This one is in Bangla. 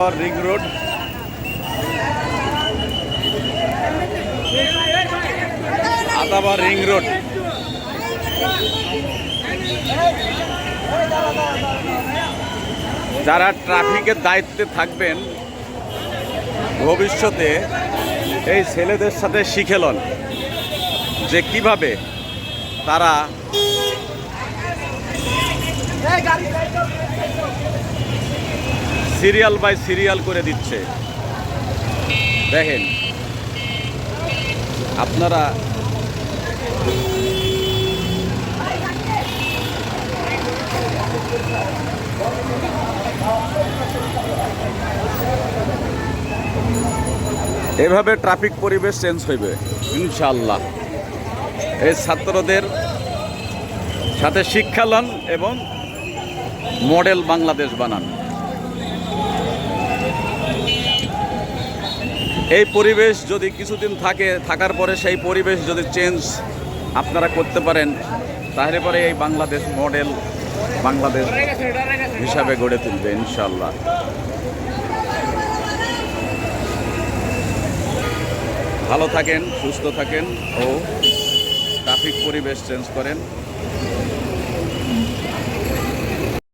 রিং রোড আদাবা রিং রোড যারা ট্রাফিকের দায়িত্বে থাকবেন ভবিষ্যতে এই ছেলেদের সাথে শিখে লন যে কিভাবে তারা সিরিয়াল বাই সিরিয়াল করে দিচ্ছে। দেখেন আপনারা এভাবে ট্রাফিক পরিবেশ চেঞ্জ হইবে ইনশাআল্লাহ। এই ছাত্রদের সাথে শিক্ষা লন এবং মডেল বাংলাদেশ বানান। এই পরিবেশ যদি কিছুদিন থাকার পরে সেই পরিবেশ যদি চেঞ্জ আপনারা করতে পারেন তাহলে পরে এই বাংলাদেশ মডেল বাংলাদেশ হিসাবে গড়ে তুলবে ইনশাআল্লাহ। ভালো থাকেন, সুস্থ থাকেন ও ট্রাফিক পরিবেশ চেঞ্জ করেন।